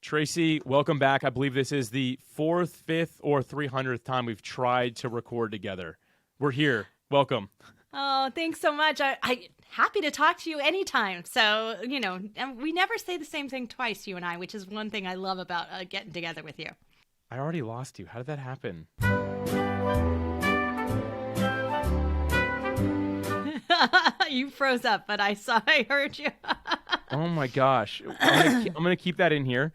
Tracy, welcome back. I believe this is the 4th, 5th, or 300th time we've tried to record together. We're here. Welcome. Oh, thanks so much. I'm happy to talk to you anytime. So, and we never say the same thing twice, you and I, which is one thing I love about getting together with you. I already lost you. How did that happen? You froze up, but I heard you. Oh my gosh. I'm going to keep that in here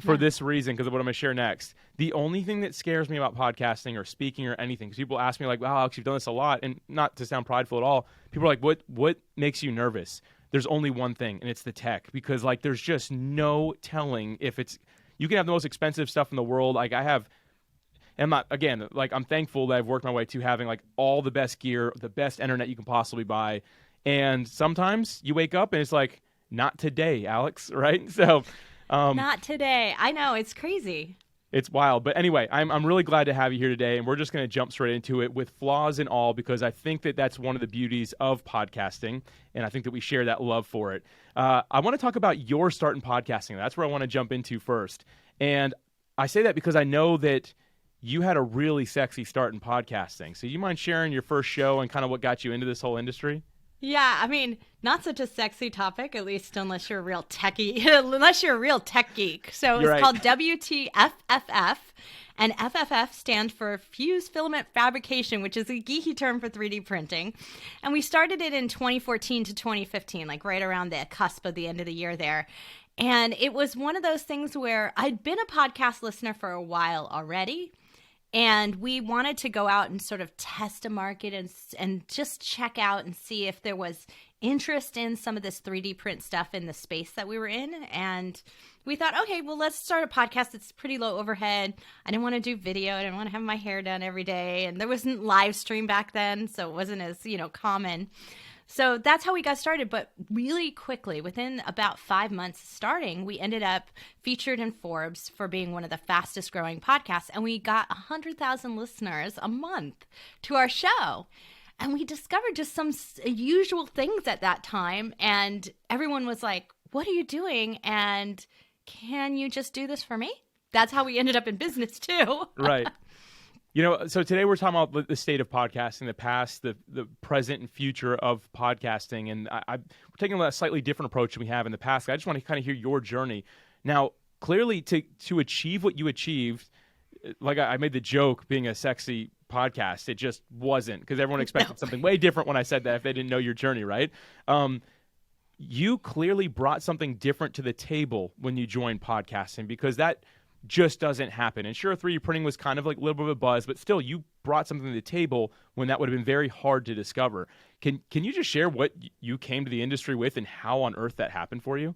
for this reason, because of what I'm going to share next. The only thing that scares me about podcasting or speaking or anything, because people ask me like, wow, Alex, you've done this a lot, and not to sound prideful at all, people are like, what makes you nervous? There's only one thing, and it's the tech, because like there's just no telling if it's, you can have the most expensive stuff in the world. Like I'm thankful that I've worked my way to having like all the best gear, the best internet you can possibly buy. And sometimes you wake up and it's like, not today, Alex, right? So, not today. I know, it's crazy. It's wild. But anyway, I'm really glad to have you here today, and we're just going to jump straight into it with flaws and all, because I think that that's one of the beauties of podcasting, and I think that we share that love for it. I want to talk about your start in podcasting. That's where I want to jump into first. And I say that because I know that you had a really sexy start in podcasting. So you mind sharing your first show and kind of what got you into this whole industry? Yeah, I mean, not such a sexy topic, at least unless you're a real techie, unless you're a real tech geek. So it's called WTFFF, and FFF stands for Fused Filament Fabrication, which is a geeky term for 3D printing. And we started it in 2014 to 2015, like right around the cusp of the end of the year there. And it was one of those things where I'd been a podcast listener for a while already, and we wanted to go out and sort of test a market and just check out and see if there was interest in some of this 3D print stuff in the space that we were in. And we thought, okay, well, let's start a podcast that's pretty low overhead. I didn't want to do video. I didn't want to have my hair done every day. And there wasn't live stream back then, so it wasn't as, common. So that's how we got started. But really quickly, within about 5 months starting, we ended up featured in Forbes for being one of the fastest growing podcasts. And we got 100,000 listeners a month to our show. And we discovered just some usual things at that time. And everyone was like, what are you doing? And can you just do this for me? That's how we ended up in business too. Right. So today we're talking about the state of podcasting, the past, the present, and future of podcasting. And we're taking a slightly different approach than we have in the past. I just want to kind of hear your journey. Now, clearly, to achieve what you achieved, like I made the joke being a sexy podcast, it just wasn't, because everyone expected something way different when I said that if they didn't know your journey, right? You clearly brought something different to the table when you joined podcasting, because that just doesn't happen. And sure, 3D printing was kind of like a little bit of a buzz, but still, you brought something to the table when that would have been very hard to discover. Can you just share what you came to the industry with and how on earth that happened for you?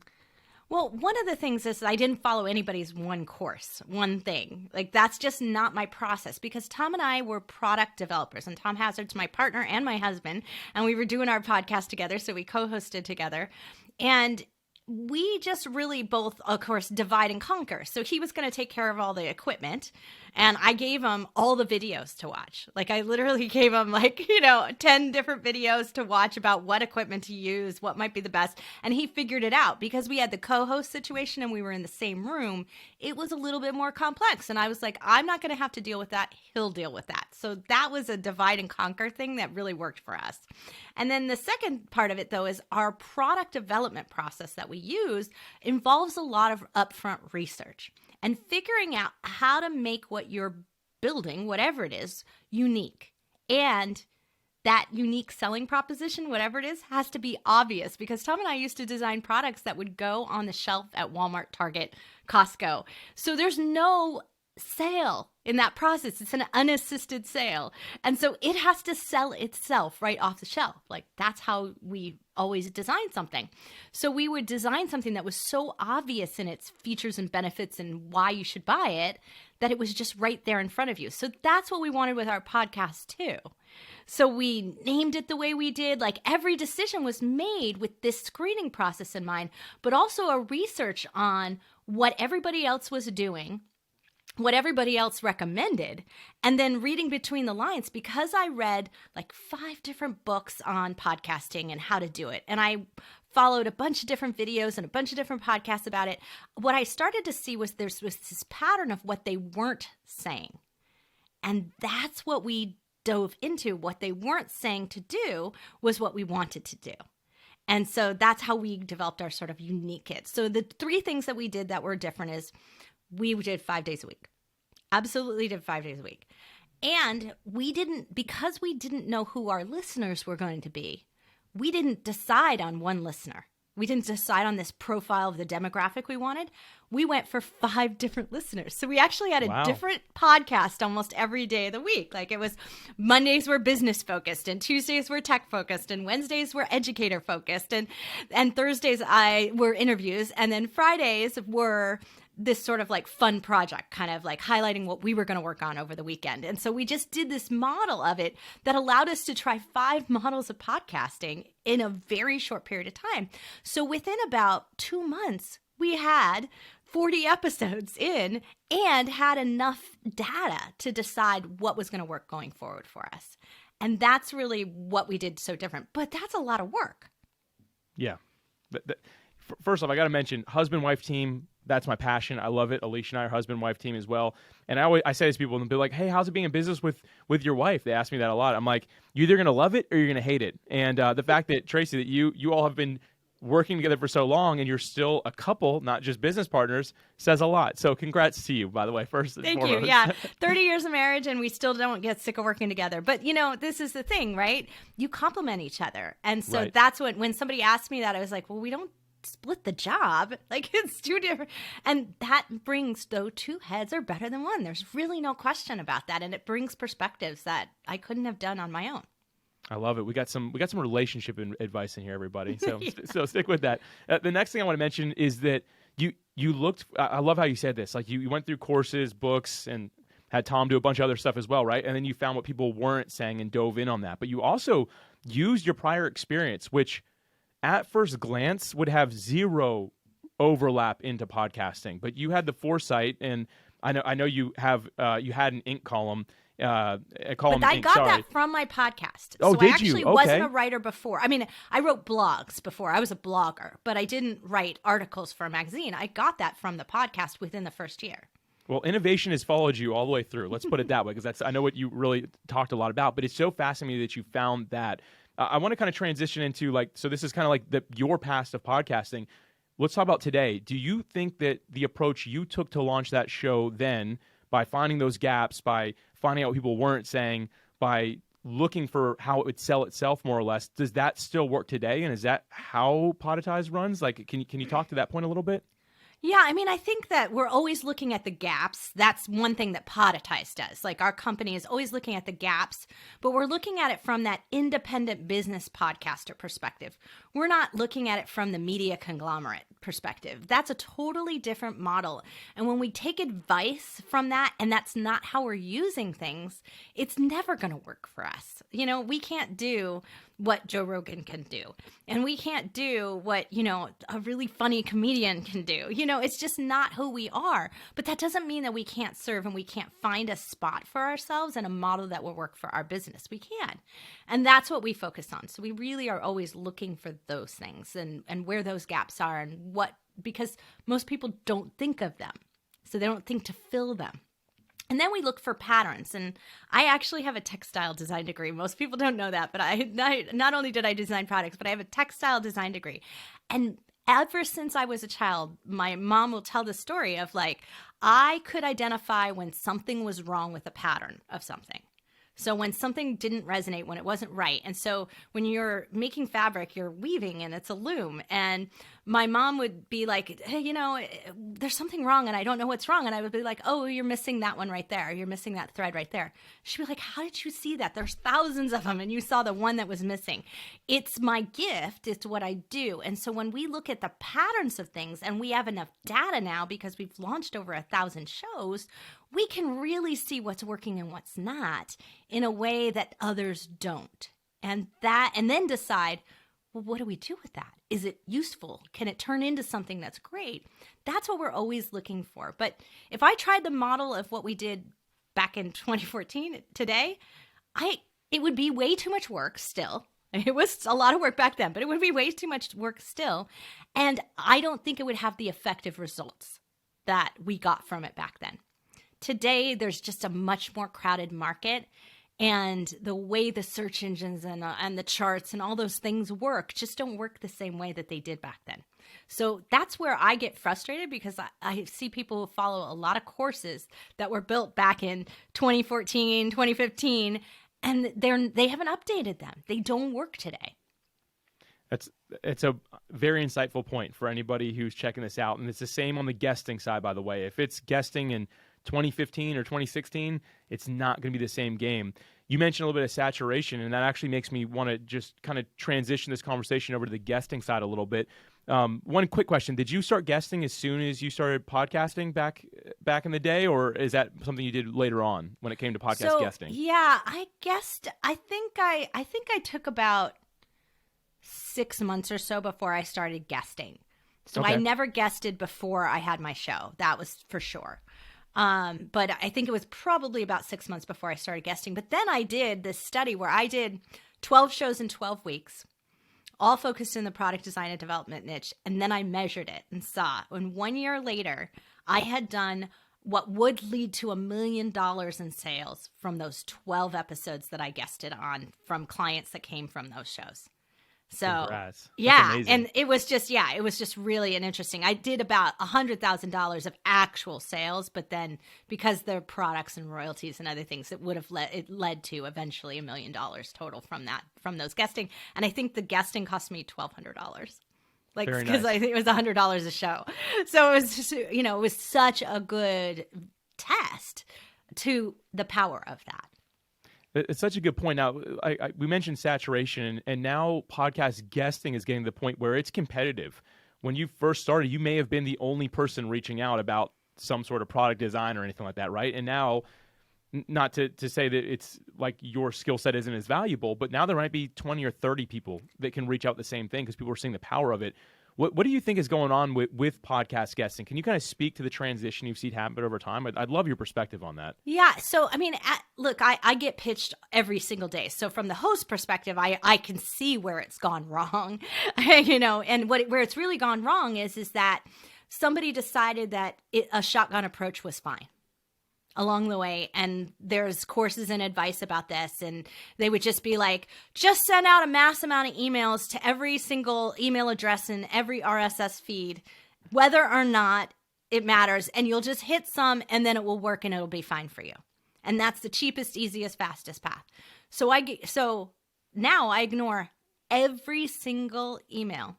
Well, one of the things is I didn't follow anybody's one course, one thing. Like, that's just not my process, because Tom and I were product developers, and Tom Hazzard's my partner and my husband, and we were doing our podcast together, so we co-hosted together. And we just really both, of course, divide and conquer. So he was going to take care of all the equipment, and I gave him all the videos to watch. Like, I literally gave him 10 different videos to watch about what equipment to use, what might be the best. And he figured it out. Because we had the co-host situation and we were in the same room, it was a little bit more complex. And I was like, I'm not going to have to deal with that. He'll deal with that. So that was a divide and conquer thing that really worked for us. And then the second part of it, though, is our product development process that we use involves a lot of upfront research and figuring out how to make what you're building, whatever it is, unique. And that unique selling proposition, whatever it is, has to be obvious, because Tom and I used to design products that would go on the shelf at Walmart, Target, Costco. So there's no sale in that process. It's an unassisted sale. And so it has to sell itself right off the shelf. Like, that's how we always design something. So we would design something that was so obvious in its features and benefits and why you should buy it, that it was just right there in front of you. So that's what we wanted with our podcast too. So we named it the way we did. Like, every decision was made with this screening process in mind, but also a research on what everybody else was doing, what everybody else recommended, and then reading between the lines, because I read like 5 different books on podcasting and how to do it, and I followed a bunch of different videos and a bunch of different podcasts about it. What I started to see was there was this pattern of what they weren't saying. And that's what we dove into. What they weren't saying to do was what we wanted to do. And so that's how we developed our sort of unique kit. So the 3 things that we did that were different is we did 5 days a week. Absolutely did 5 days a week. And because we didn't know who our listeners were going to be, we didn't decide on one listener. We didn't decide on this profile of the demographic we wanted. We went for 5 different listeners. So we actually had a different podcast almost every day of the week. Like, it was Mondays were business focused, and Tuesdays were tech focused, and Wednesdays were educator focused, and Thursdays were interviews, and then Fridays were this sort of like fun project, kind of like highlighting what we were going to work on over the weekend. And so we just did this model of it that allowed us to try 5 models of podcasting in a very short period of time. So within about 2 months, we had 40 episodes in and had enough data to decide what was going to work going forward for us. And that's really what we did so different. But that's a lot of work. Yeah. First off, I got to mention husband-wife team. That's my passion. I love it. Alicia and I are husband-wife team as well. And I say this to people, and they'll be like, hey, how's it being in business with your wife? They ask me that a lot. I'm like, you're either going to love it or you're going to hate it. And the fact that, Tracy, that you all have been working together for so long and you're still a couple, not just business partners, says a lot. So congrats to you, by the way, first and foremost. Thank you. Yeah. 30 years of marriage and we still don't get sick of working together. But, this is the thing, right? You complement each other. And so that's when somebody asked me that, I was like, well, we don't split the job. Like, it's 2 different. And that brings, though, 2 heads are better than 1. There's really no question about that. And it brings perspectives that I couldn't have done on my own. I love it. We got some relationship advice in here, everybody. So so stick with that. The next thing I want to mention is that you looked. I love how you said this. Like, you went through courses, books, and had Tom do a bunch of other stuff as well, right? And then you found what people weren't saying and dove in on that. But you also used your prior experience, which at first glance would have 0 overlap into podcasting. But you had the foresight, and I know you have you had an ink column. But I got that from my podcast. Oh, so did I actually you? Okay. wasn't a writer before. I mean, I wrote blogs before. I was a blogger, but I didn't write articles for a magazine. I got that from the podcast within the first year. Well, innovation has followed you all the way through. Let's put it that way, because I know what you really talked a lot about. But it's so fascinating that you found that. I want to kind of transition into so this is kind of like your past of podcasting. Let's talk about today. Do you think that the approach you took to launch that show then, by finding those gaps, by finding out what people weren't saying, by looking for how it would sell itself more or less, does that still work today? And is that how Podetize runs? Like, can you talk to that point a little bit? Yeah, I mean, I think that we're always looking at the gaps. That's one thing that Podetize does. Like, our company is always looking at the gaps, but we're looking at it from that independent business podcaster perspective. We're not looking at it from the media conglomerate perspective. That's a totally different model. And when we take advice from that, and that's not how we're using things, it's never going to work for us. We can't do what Joe Rogan can do. And we can't do what, a really funny comedian can do. It's just not who we are. But that doesn't mean that we can't serve and we can't find a spot for ourselves and a model that will work for our business. We can. And that's what we focus on. So we really are always looking for those things and where those gaps are and because most people don't think of them. So they don't think to fill them. And then we look for patterns. And I actually have a textile design degree. Most people don't know that, but I not only did I design products, but I have a textile design degree. And ever since I was a child, my mom will tell the story of I could identify when something was wrong with a pattern of something. So when something didn't resonate, when it wasn't right. And so when you're making fabric, you're weaving and it's a loom. And my mom would be like, hey, there's something wrong and I don't know what's wrong. And I would be like, oh, you're missing that one right there. You're missing that thread right there. She'd be like, how did you see that? There's thousands of them and you saw the one that was missing. It's my gift. It's what I do. And so when we look at the patterns of things, and we have enough data now because we've launched over 1,000 shows, we can really see what's working and what's not in a way that others don't. And then decide well, what do we do with that? Is it useful? Can it turn into something that's great? That's what we're always looking for. But if I tried the model of what we did back in 2014 today, it would be way too much work still. It was a lot of work back then, but it would be way too much work still. And I don't think it would have the effective results that we got from it back then. Today, there's just a much more crowded market. And the way the search engines and the charts and all those things work just don't work the same way that they did back then. So that's where I get frustrated, because I see people who follow a lot of courses that were built back in 2014, 2015, and they haven't updated them. They don't work today. It's a very insightful point for anybody who's checking this out. And it's the same on the guesting side, by the way. If it's guesting in 2015 or 2016, it's not going to be the same game. You mentioned a little bit of saturation, and that actually makes me want to just kind of transition this conversation over to the guesting side a little bit. One quick question. Did you start guesting as soon as you started podcasting back in the day, or is that something you did later on when it came to podcast guesting? Yeah, I guessed. I think I took about 6 months or so before I started guesting. So Okay. I never guested before I had my show. That was for sure. But I think it was probably about 6 months before I started guesting. But then I did this study where I did 12 shows in 12 weeks, all focused in the product design and development niche. And then I measured it and saw, and 1 year later, I had done what would lead to $1 million in sales from those 12 episodes that I guested on from clients that came from those shows. So, Congrats. That's yeah, amazing. and it was just really an interesting. I did about $100,000 of actual sales, but then because their products and royalties and other things, it led to eventually $1 million total from those guesting. And I think the guesting cost me $1,200, like, Very because nice. I think it was $100 a show. So it was just, it was such a good test to the power of that. It's such a good point. Now, we mentioned saturation, and now podcast guesting is getting to the point where it's competitive. When you first started, you may have been the only person reaching out about some sort of product design or anything like that, right? And now, not to say that it's like your skill set isn't as valuable, but now there might be 20 or 30 people that can reach out the same thing because people are seeing the power of it. What do you think is going on with podcast guesting? Can you kind of speak to the transition you've seen happen over time? I'd love your perspective on that. Yeah. So, I mean, look, I get pitched every single day. So from the host perspective, I can see where it's gone wrong, and where it's really gone wrong is that somebody decided that a shotgun approach was fine along the way. And there's courses and advice about this. And they would just be like, just send out a mass amount of emails to every single email address and every RSS feed, whether or not it matters. And you'll just hit some and then it will work and it'll be fine for you. And that's the cheapest, easiest, fastest path. So now I ignore every single email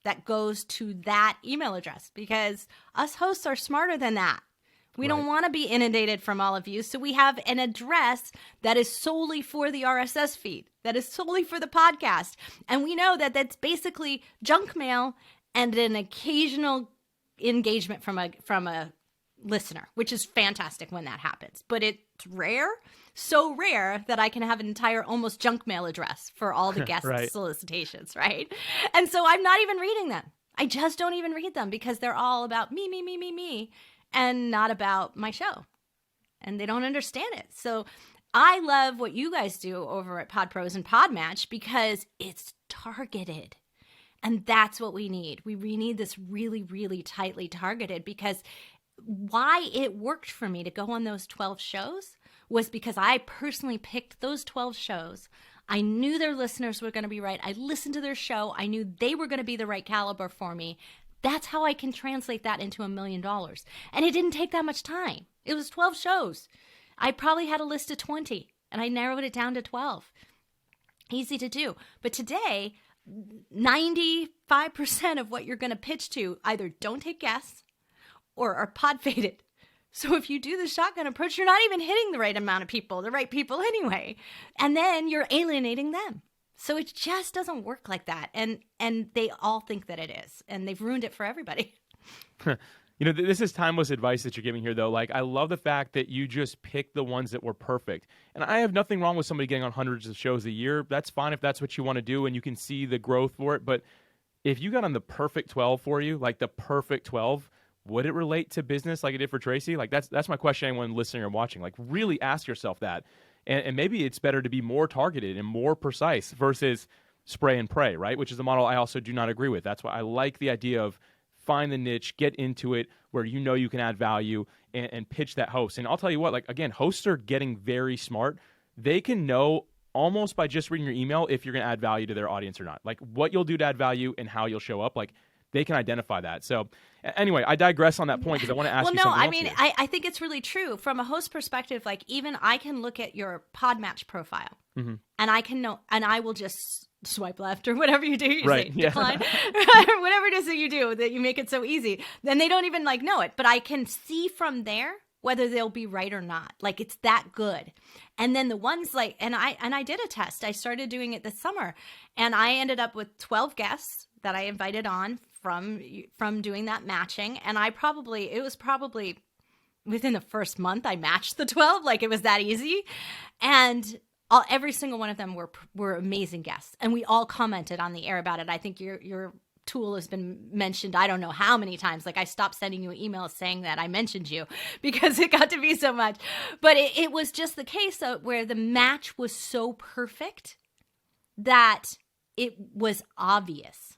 that goes to that email address because us hosts are smarter than that. We don't want to be inundated from all of you. So we have an address that is solely for the RSS feed, that is solely for the podcast. And we know that that's basically junk mail and an occasional engagement from a listener, which is fantastic when that happens. But it's rare, so rare that I can have an entire almost junk mail address for all the guest Right. solicitations, right? And so I'm not even reading them. I just don't even read them because they're all about me, and not about my show. And they don't understand it. So I love what you guys do over at PodPros and Podmatch because it's targeted. And that's what we need. We need this really, really tightly targeted because why it worked for me to go on those 12 shows was because I personally picked those 12 shows. I knew their listeners were going to be right. I listened to their show. I knew they were going to be the right caliber for me. That's how I can translate that into $1 million. And it didn't take that much time. It was 12 shows. I probably had a list of 20 and I narrowed it down to 12. Easy to do. But today, 95% of what you're going to pitch to either don't take guests or are pod faded. So if you do the shotgun approach, you're not even hitting the right amount of people, the right people anyway. And then you're alienating them. So it just doesn't work like that. And they all think that it is. And they've ruined it for everybody. This is timeless advice that you're giving here, though. Like, I love the fact that you just picked the ones that were perfect. And I have nothing wrong with somebody getting on hundreds of shows a year. That's fine if that's what you want to do and you can see the growth for it. But if you got on the perfect 12 for you, like the perfect 12, would it relate to business like it did for Tracy? Like, that's my question, anyone listening or watching. Like, really ask yourself that. And maybe it's better to be more targeted and more precise versus spray and pray, right? Which is a model I also do not agree with. That's why I like the idea of find the niche, get into it where you can add value and pitch that host. And I'll tell you what, like, again, hosts are getting very smart. They can know almost by just reading your email if you're going to add value to their audience or not. Like, what you'll do to add value and how you'll show up. Like, they can identify that. So anyway, I digress on that point because I want to ask you something else here. I think it's really true. From a host perspective, like, even I can look at your Podmatch profile and I can know, and I will just swipe left or whatever you do, say decline, whatever it is that you do, that you make it so easy. Then they don't even like know it, but I can see from there whether they'll be right or not. Like, it's that good. And then the ones like, and I did a test. I started doing it this summer, and I ended up with 12 guests that I invited on from doing that matching. And it was probably within the first month I matched the 12. Like, it was that easy. And every single one of them were amazing guests. And we all commented on the air about it. I think your tool has been mentioned I don't know how many times. Like, I stopped sending you emails saying that I mentioned you because it got to be so much. But it was just the case where the match was so perfect that it was obvious.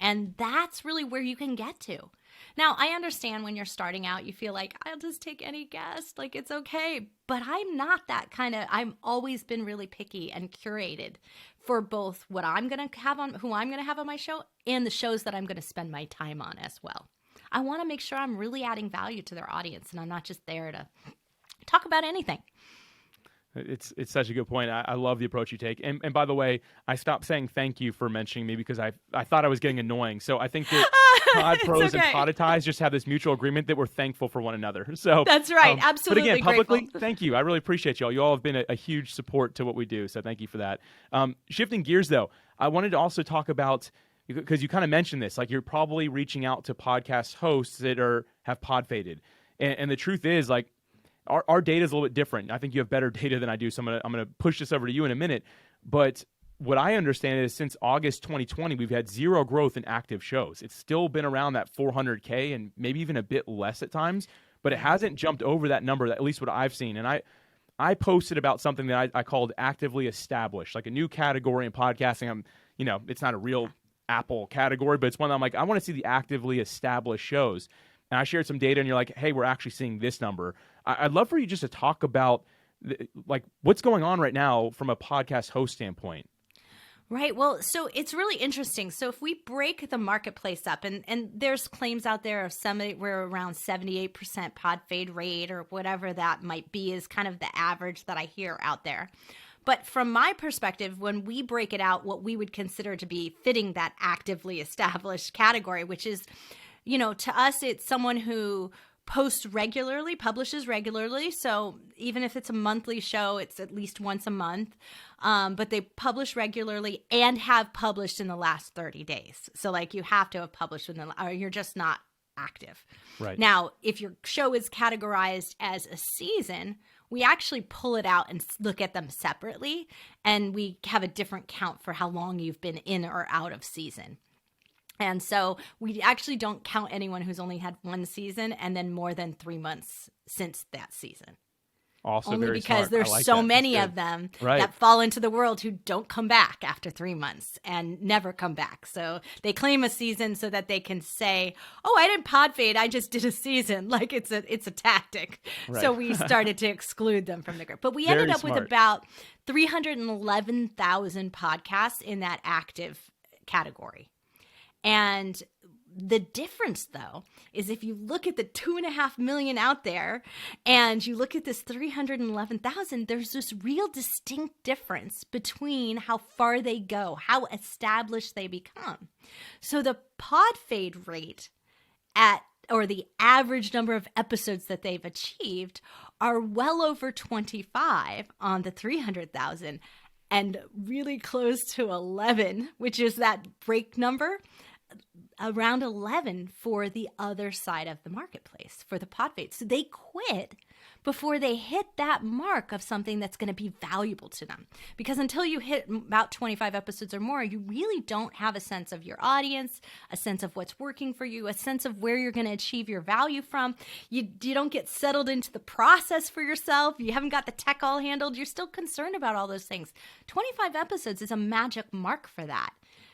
And that's really where you can get to. Now, I understand when you're starting out, you feel like, I'll just take any guest, like, it's okay. But I'm not that kind of, I've always been really picky and curated for both what I'm going to have on, who I'm going to have on my show, and the shows that I'm going to spend my time on as well. I want to make sure I'm really adding value to their audience, and I'm not just there to talk about anything. It's such a good point. I love the approach you take. And by the way, I stopped saying thank you for mentioning me because I thought I was getting annoying. So I think that Pod Pros and Podetize just have this mutual agreement that we're thankful for one another. So that's right. Absolutely. But again, publicly, grateful. Thank you. I really appreciate y'all. You all have been a huge support to what we do. So thank you for that. Shifting gears, though, I wanted to also talk about, because you kind of mentioned this, like, you're probably reaching out to podcast hosts that have pod faded. And the truth is, like, our data is a little bit different. I think you have better data than I do, so I'm gonna push this over to you in a minute. But what I understand is since August 2020, we've had zero growth in active shows. It's still been around that 400K and maybe even a bit less at times, but it hasn't jumped over that number, at least what I've seen. And I posted about something that I called actively established, like a new category in podcasting. It's not a real Apple category, but it's one that I'm like, I want to see the actively established shows. And I shared some data, and you're like, hey, we're actually seeing this number. I'd love for you just to talk about like what's going on right now from a podcast host standpoint. Right. Well, so it's really interesting. So if we break the marketplace up, and there's claims out there of we're around 78% pod fade rate or whatever that might be is kind of the average that I hear out there. But from my perspective, when we break it out, what we would consider to be fitting that actively established category, which is, to us, it's someone who posts regularly, publishes regularly. So even if it's a monthly show, it's at least once a month. But they publish regularly and have published in the last 30 days. So like, you have to have published or you're just not active. Right. Now, if your show is categorized as a season, we actually pull it out and look at them separately. And we have a different count for how long you've been in or out of season. And so we actually don't count anyone who's only had one season and then more than 3 months since that season. Also only very because smart. there's so many of them that fall into the world who don't come back after 3 months and never come back. So they claim a season so that they can say, "Oh, I didn't pod fade. I just did a season." Like it's a tactic. Right. So we started to exclude them from the group. But we ended up with about 311,000 podcasts in that active category. And the difference, though, is if you look at the 2.5 million out there and you look at this 311,000, there's this real distinct difference between how far they go, how established they become. So the pod fade rate or the average number of episodes that they've achieved are well over 25 on the 300,000 and really close to 11, which is that break number. around 11 for the other side of the marketplace, for the Podfates. So they quit before they hit that mark of something that's going to be valuable to them. Because until you hit about 25 episodes or more, you really don't have a sense of your audience, a sense of what's working for you, a sense of where you're going to achieve your value from. You don't get settled into the process for yourself. You haven't got the tech all handled. You're still concerned about all those things. 25 episodes is a magic mark for that.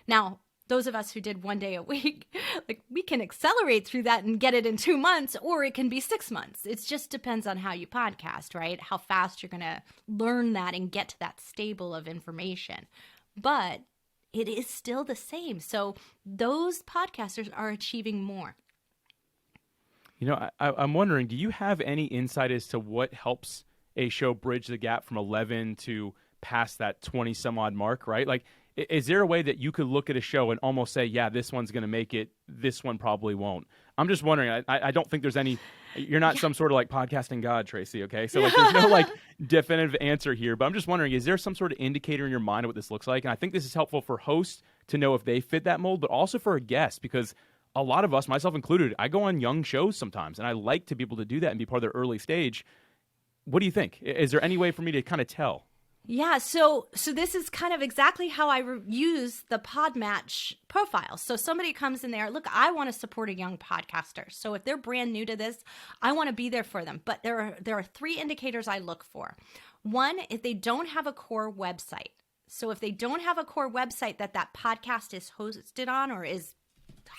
Now, those of us who did 1 day a week, like we can accelerate through that and get it in 2 months, or it can be 6 months. It just depends on how you podcast, right? How fast you're going to learn that and get to that stable of information. But it is still the same. So those podcasters are achieving more. You know, I'm wondering, do you have any insight as to what helps a show bridge the gap from 11 to past that 20 some odd mark, right? Like, is there a way that you could look at a show and almost say, yeah, this one's going to make it, this one probably won't? I'm just wondering. I don't think there's any, you're not some sort of like podcasting god, Tracy, okay? So like, there's no like definitive answer here, but I'm just wondering, is there some sort of indicator in your mind of what this looks like? And I think this is helpful for hosts to know if they fit that mold, but also for a guest, because a lot of us, myself included, I go on young shows sometimes, and I like to be able to do that and be part of their early stage. What do you think? Is there any way for me to kind of tell? Yeah, so this is kind of exactly how I use the Podmatch profile. So somebody comes in there, look, I want to support a young podcaster. So if they're brand new to this, I want to be there for them. But there are 3 indicators I look for. One, if they don't have a core website. So if they don't have a core website that podcast is hosted on or is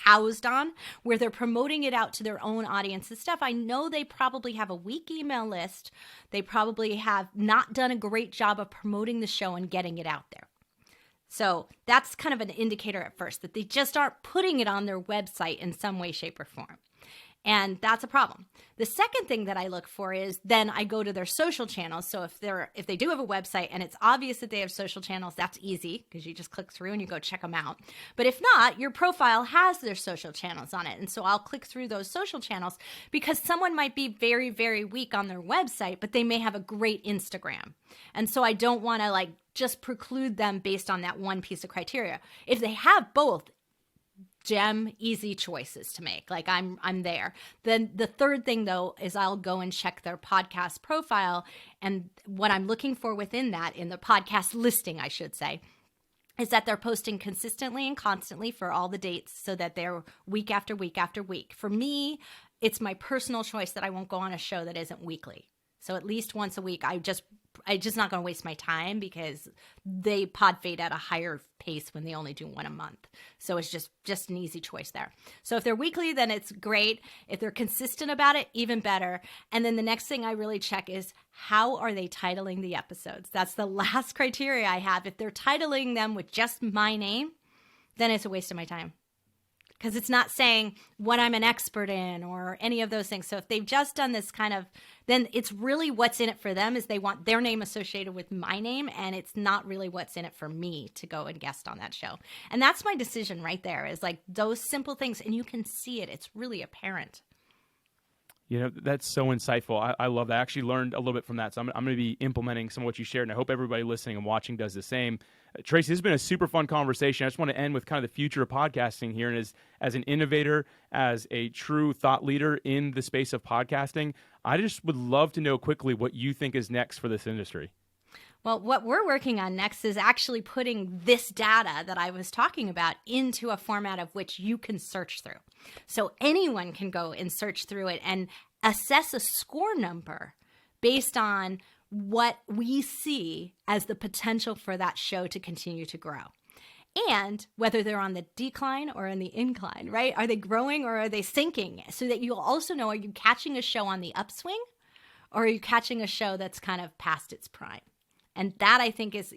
housed on, where they're promoting it out to their own audience and stuff, I know they probably have a weak email list. They probably have not done a great job of promoting the show and getting it out there. So that's kind of an indicator at first, that they just aren't putting it on their website in some way, shape, or form. And that's a problem. The second thing that I look for is then I go to their social channels. So if they do have a website and it's obvious that they have social channels, that's easy because you just click through and you go check them out. But if not, your profile has their social channels on it. And so I'll click through those social channels because someone might be very, very weak on their website, but they may have a great Instagram. And so I don't want to like just preclude them based on that one piece of criteria. If they have both, easy choices to make. Like I'm there. Then the third thing though is I'll go and check their podcast profile, and what I'm looking for within that, in the podcast listing, I should say, is that they're posting consistently and constantly for all the dates, so that they're week after week after week. For me, it's my personal choice that I won't go on a show that isn't weekly. So at least once a week, I'm just not going to waste my time because they podfade at a higher pace when they only do one a month. So it's just an easy choice there. So if they're weekly, then it's great. If they're consistent about it, even better. And then the next thing I really check is, how are they titling the episodes? That's the last criteria I have. If they're titling them with just my name, then it's a waste of my time, because it's not saying what I'm an expert in or any of those things. So if they've just done this kind of, then it's really what's in it for them is they want their name associated with my name, and it's not really what's in it for me to go and guest on that show. And that's my decision right there, is like those simple things, and you can see it. It's really apparent. You know, that's so insightful. I love that. I actually learned a little bit from that. So I'm going to be implementing some of what you shared, and I hope everybody listening and watching does the same. Tracy, this has been a super fun conversation. I just want to end with kind of the future of podcasting here. And as an innovator, as a true thought leader in the space of podcasting, I just would love to know quickly what you think is next for this industry. Well, what we're working on next is actually putting this data that I was talking about into a format of which you can search through. So anyone can go and search through it and assess a score number based on what we see as the potential for that show to continue to grow. And whether they're on the decline or in the incline, right? Are they growing or are they sinking? So that you'll also know, are you catching a show on the upswing, or are you catching a show that's kind of past its prime? And that, I think, is,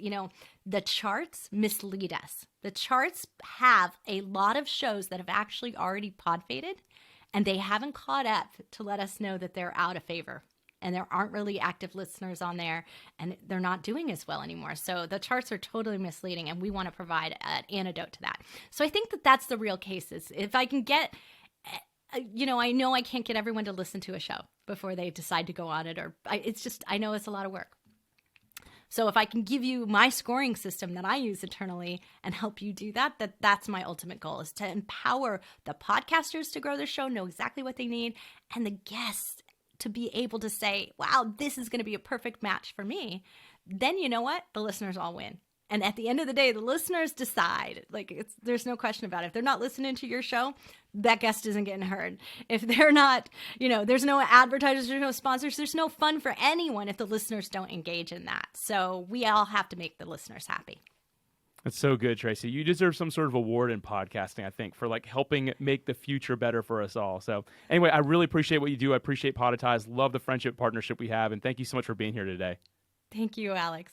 the charts mislead us. The charts have a lot of shows that have actually already podfaded, and they haven't caught up to let us know that they're out of favor. And there aren't really active listeners on there, and they're not doing as well anymore. So the charts are totally misleading, and we want to provide an antidote to that. So I think that that's the real case. Is if I can get, I know I can't get everyone to listen to a show before they decide to go on it, I know it's a lot of work. So if I can give you my scoring system that I use internally and help you do that, that's my ultimate goal, is to empower the podcasters to grow their show, know exactly what they need, and the guests to be able to say, wow, this is going to be a perfect match for me. Then you know what? The listeners all win. And at the end of the day, the listeners decide. There's no question about it. If they're not listening to your show, that guest isn't getting heard. If they're not, there's no advertisers, there's no sponsors, there's no fun for anyone if the listeners don't engage in that. So we all have to make the listeners happy. That's so good, Tracy. You deserve some sort of award in podcasting, I think, for helping make the future better for us all. So anyway, I really appreciate what you do. I appreciate Podetize. Love the friendship partnership we have. And thank you so much for being here today. Thank you, Alex.